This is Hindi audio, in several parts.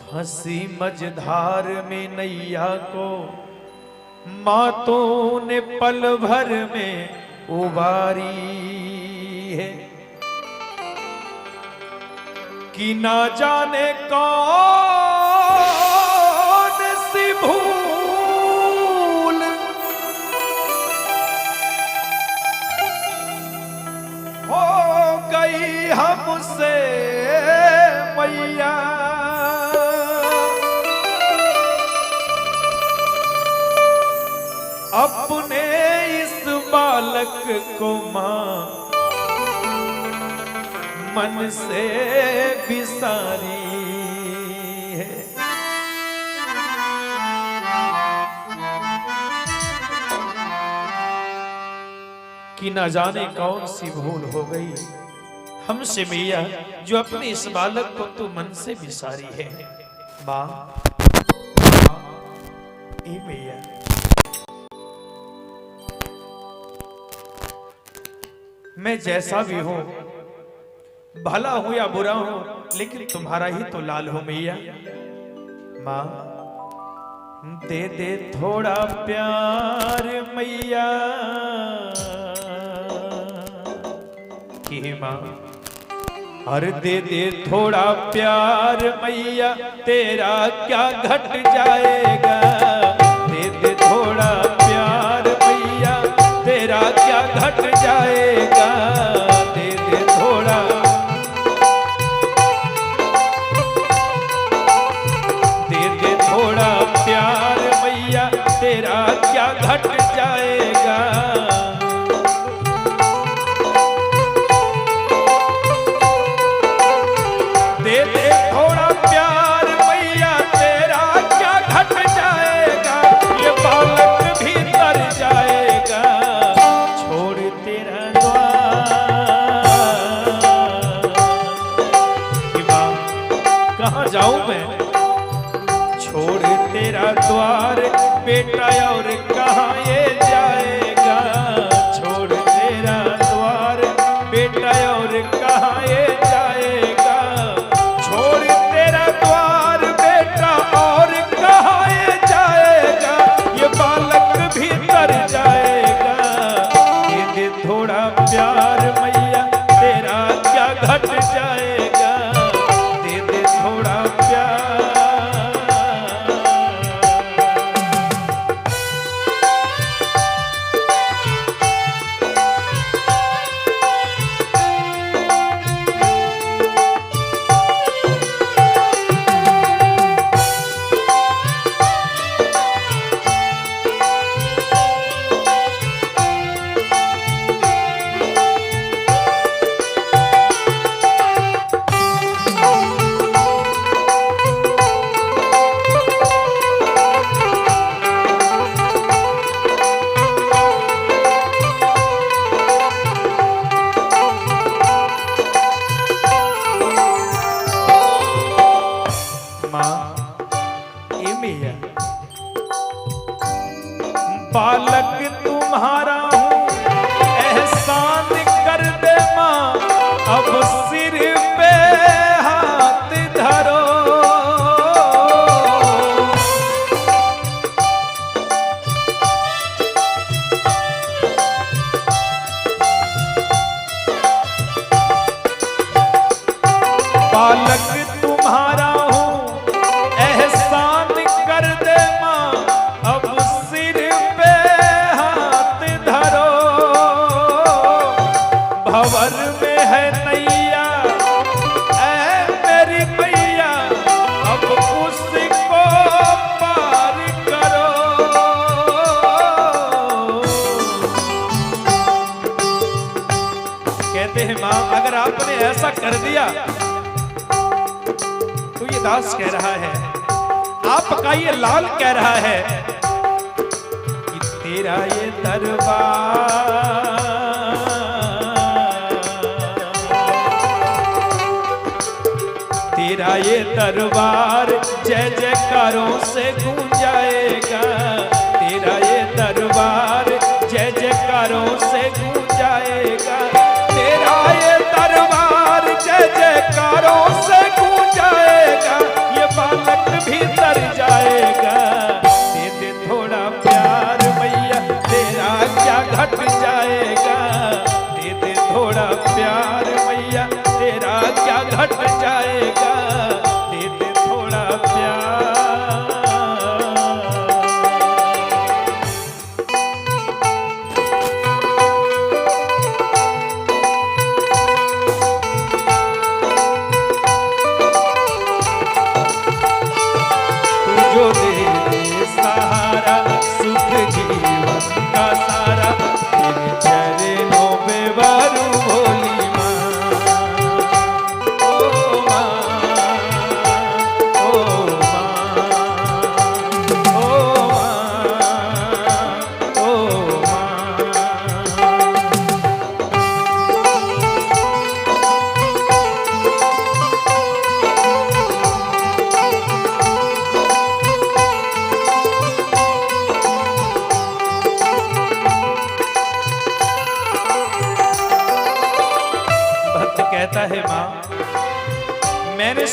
हंसी मझधार में नैया को मातों ने पल भर में उबारी है कि ना जाने कौन सी भूल हो गई हमसे मैया, अपने इस बालक को मां मन से बिसारी है। कि न जाने कौन सी भूल हो गई हमसे मैया, जो अपने इस बालक को तू मन से बिसारी है। मां ए मैया, मैं जैसा भी हूं, भला हूं या बुरा हूं, लेकिन तुम्हारा ही तो लाल हो मैया। मां दे दे थोड़ा प्यार मैया कि मां, हर दे दे थोड़ा प्यार मैया, तेरा क्या घट जाएगा। दे दे थोड़ा प्यार मैया, तेरा क्या घट जाएगा। दे दे थोड़ा, दे दे थोड़ा प्यार मैया, तेरा क्या घट जाएगा। दे दे थोड़ा प्यार मैया, तेरा क्या घट जाएगा। ये बालक भी तर जाएगा, छोड़ तेरा द्वार। कि मां कहाँ जाऊं मैं, छोड़ तेरा द्वार बेटा, और कहाँ ये जाएगा। छोड़ तेरा द्वार बेटा, और कहाँ ये जाएगा। छोड़ तेरा द्वार बेटा, और कहाँ ये जाएगा। ये बालक भी तर जाएगा। दे दे थोड़ा प्यार मैया, तेरा क्या घट जाएगा। दे दे थोड़ा प्यार। बालक तुम्हारा हूं, एहसान कर दे मां, अब सिर पे हाथ धरो। बालक तुम्हारा हूं, एहसान कर दे मां, अब सिर पे हाथ धरो। भंवर में है नैया ऐ मेरी मैया, अब उसको पार करो। कहते हैं मां, अगर आपने ऐसा कर दिया तो ये दास कह रहा है, आपका ये लाल कह रहा है कि तेरा ये दरबार, तेरा ये दरबार जय जयकारों से गूंजाएगा। तेरा ये दरबार जय जयकारों से गूंजाएगा। तेरा ये दरबार जय जयकारों से गूंजाएगा। ये बालक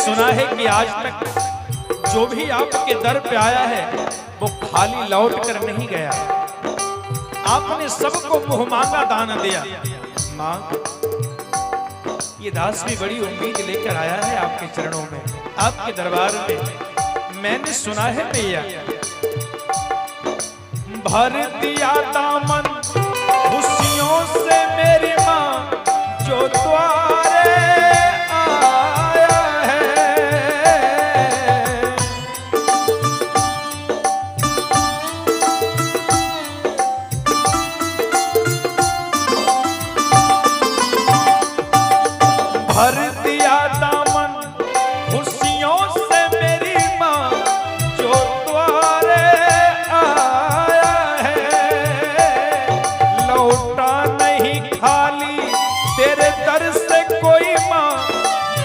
सुना है कि आज तक जो भी आपके दर पे आया है वो खाली लौट कर नहीं गया। आपने सबको मुंह मांगा दान दिया। मां, ये दास भी बड़ी उम्मीद लेकर आया है आपके चरणों में, आपके दरबार में। मैंने सुना है मैया, भर दिया दामन खुशियों से मेरी मां जो द्वारे आया है। भर दिया दामन खुशियों से मेरी मां जो द्वारे आया है। लौटा नहीं खाली तेरे दर से कोई मां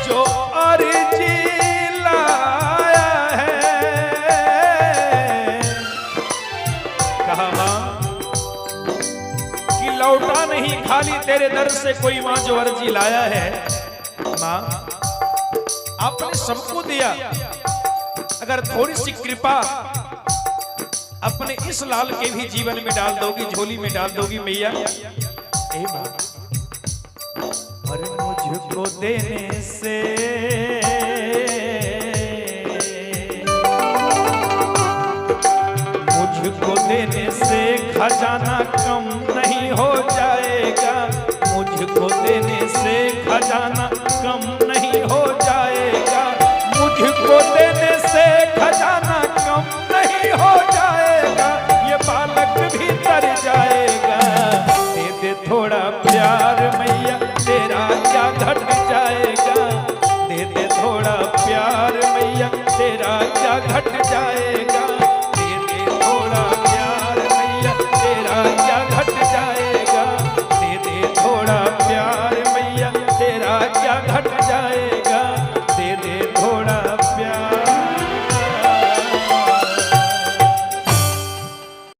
जो अर्जी लाया है। कहा मां कि लौटा नहीं खाली तेरे दर से कोई मां जो अर्जी लाया है। मां, आपने सबको दिया, अगर थोड़ी सी कृपा अपने इस लाल के भी जीवन में डाल दोगी, झोली में डाल दोगी मैया। ए मां, और मुझको देने से खजाना कम नहीं हो जाएगा। मुझको देने से खजाना कम नहीं हो जाएगा। मुझको देने से खजाना कम नहीं हो जाएगा। ये बालक भी तर जाएगा। दे दे थोड़ा प्यार मैया, तेरा क्या घट जाएगा। दे दे थोड़ा प्यार मैया, तेरा क्या घट जाएगा। दे दे थोड़ा प्यार मैया, तेरा क्या घट जाएगा। दे दे थोड़ा प्यार मैया, तेरा क्या घट जाएगा।